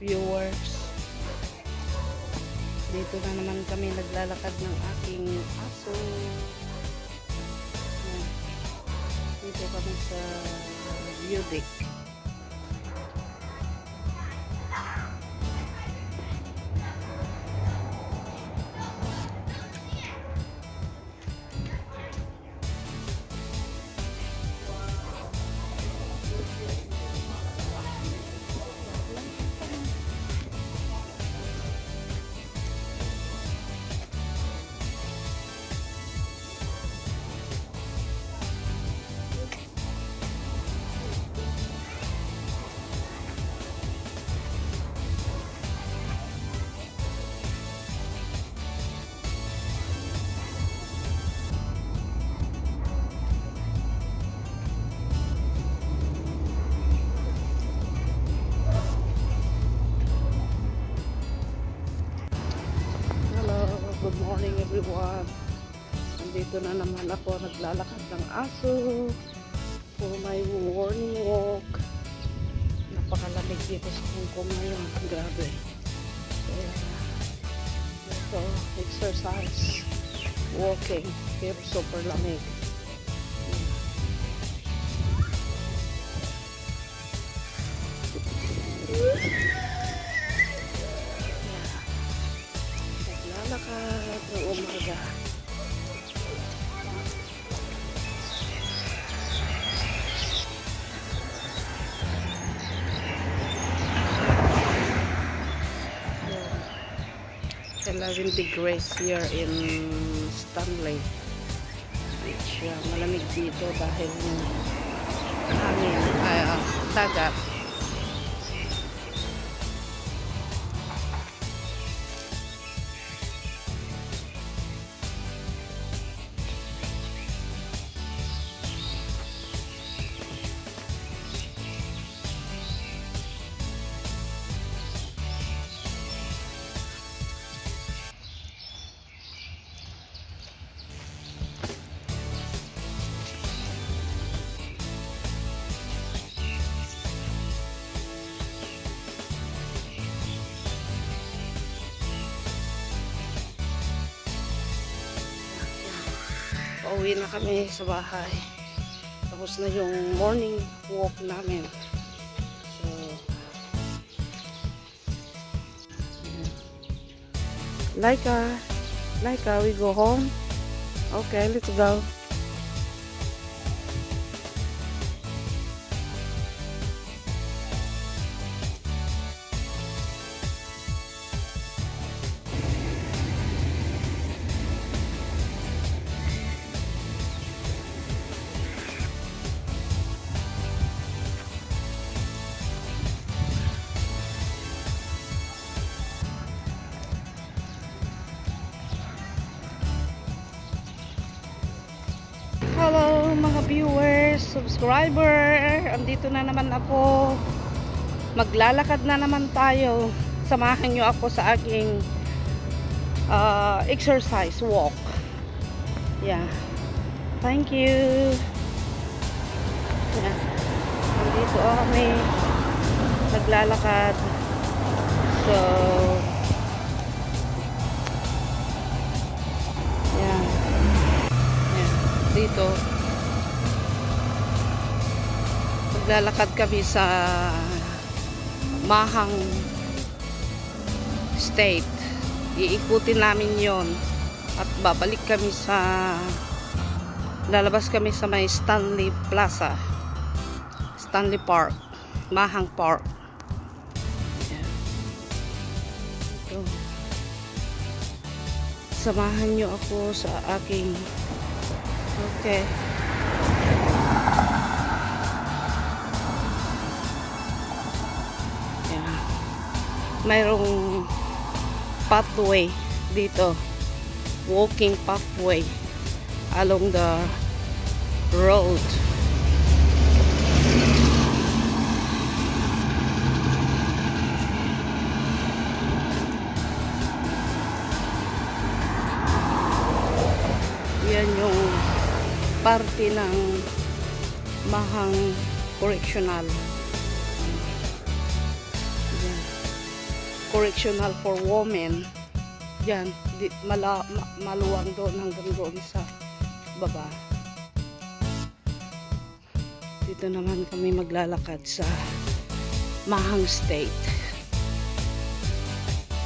viewers. Dito na naman kami naglalakad ng aking aso. Yan. Dito kami sa view deck. Good morning everyone. Nandito na naman ako naglalakad ng aso for my morning walk. Napakalamig dito sa Hong Kong ngayon. Grabe. Kaya ito, exercise, walking. Here super lamig. Naglalakad ng umaga. Yeah. 11 degrees here in Stanley, which malamig dito dahil hangin, dagat. Pauwi na kami sa bahay. Tapos na yung morning walk namin. So, Laika, we go home. Okay, let's go. Hello mga viewers, subscriber. Andito na naman ako. Maglalakad na naman tayo. Samahan nyo ako sa aking exercise walk. Yeah. Thank you. Yeah. Andito kami naglalakad. So dito maglalakad kami sa Mahang State. Iikutin namin yon at babalik kami sa lalabas kami sa may Stanley Plaza, Stanley Park, Mahang Park. Ito. Samahan nyo ako sa aking okay. Yeah. Mayroong pathway dito. Walking pathway along the road. Yan yung parte ng Mahang Correctional. Yan. correctional for women. Yan, maluwang doon hanggang doon sa baba. Dito naman kami maglalakad sa Mahang State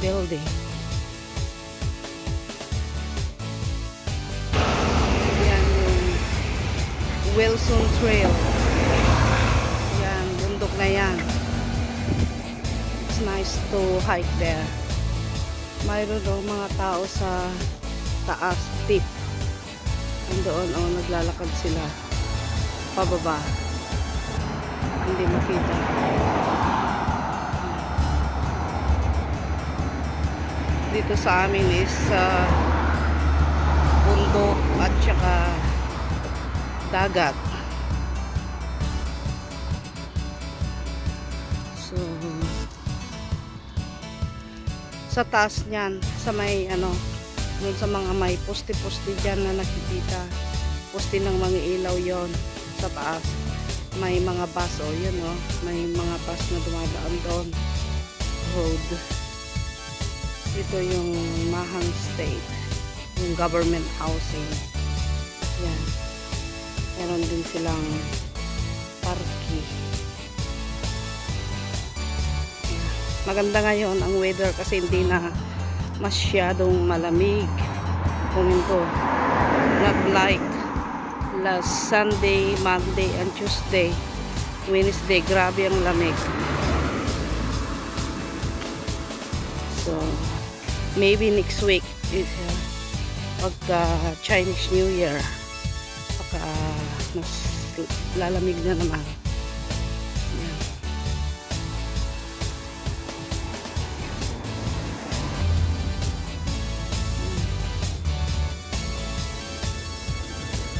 Building. Yan yung Wilson Trail. Yan, bundok na yan. It's nice to hike there. Mayroon daw mga tao sa taas, tip. Andoon, naglalakad sila pababa. Hindi makita. Dito sa amin is bundok at saka dagat. So, sa taas niyan, sa may dun sa mga may poste-poste dyan na nakikita, poste ng mga ilaw yon sa taas. May mga bus, yun may mga bus na dumadaan doon, road. Ito yung Mahang State, yung government housing. Yan, meron din silang parky. Maganda ngayon ang weather kasi hindi na masyadong malamig. Kuminto. Not like last Sunday, Monday, and Tuesday. Wednesday, grabe ang lamig. So, maybe next week is pagka Chinese New Year. Pagka mas lalamig na naman.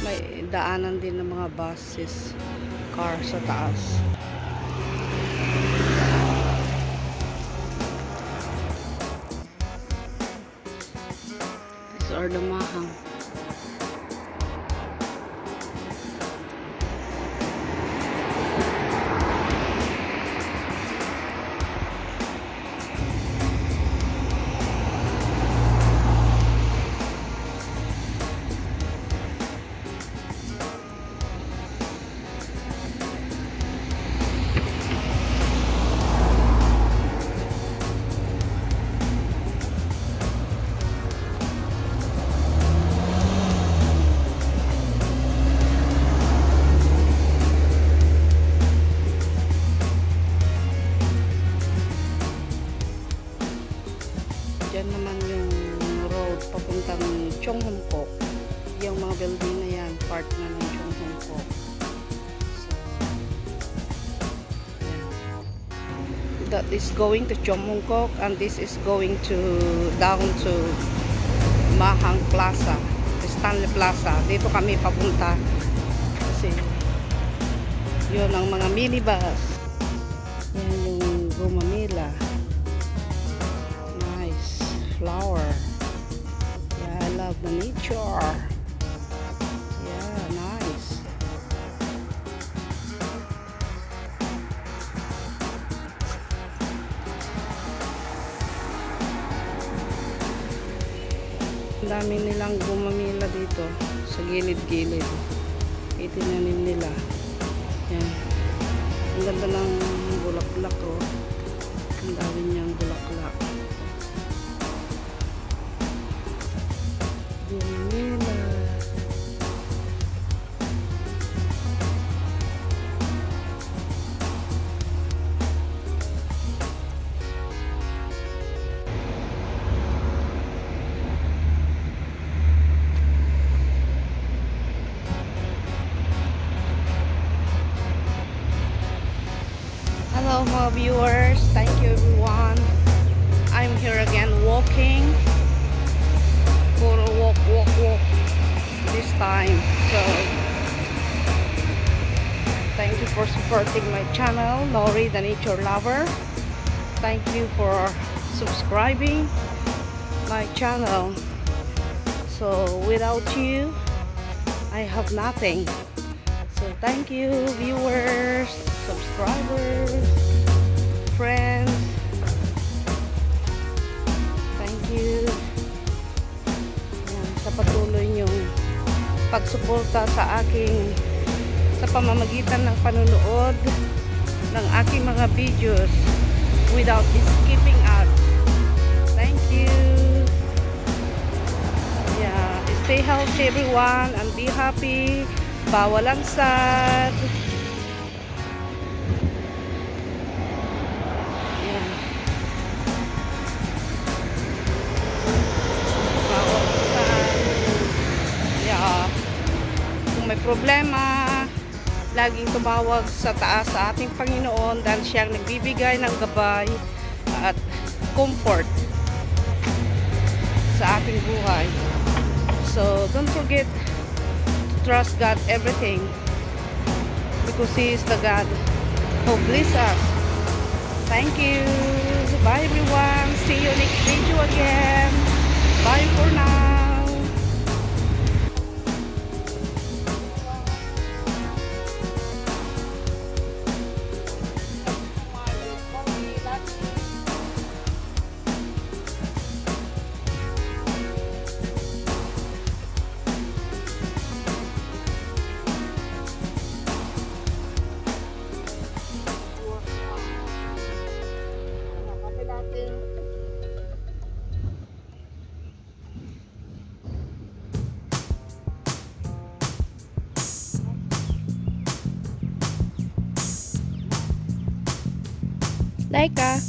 May daanan din ng mga buses, car sa taas. These are the Mahang. Diyan naman yung road papuntang Chong Hom Kok. Yung mga building na yan, part na ng Chong Hom Kok. So, that is going to Chong Hom Kok, and this is going to down to Mahang Plaza, Stanley Plaza. Dito kami papunta kasi yun ang mga minibus. Yan yung Gumamila. Flower. Yeah, I love the nature. Yeah, nice. Ang dami nilang Gumamila dito sa gilid-gilid. Itinanim nila. Yan. Ang ganda ng bulaklak Ang dami niyang bulaklak. Hello mga viewers, thank you everyone. I'm here again walking. Puro walk this time. So thank you for supporting my channel, Nori the Nature Lover. Thank you for subscribing my channel. So without you, I have nothing. So thank you viewers, subscribers, friends. pagsuporta sa pamamagitan ng panunood ng aking mga videos without skipping ads. Thank you. Yeah, stay healthy everyone and be happy. Bawal ang sad. Yeah. Bawal ang sad. Yeah. Kung may problema, laging tumawag sa taas sa ating Panginoon dahil siya ang nagbibigay ng gabay at comfort sa ating buhay. So, don't forget to trust God everything because He is the God who bless us. Thank you. Bye everyone. See you next video again. Bye for now. Laika.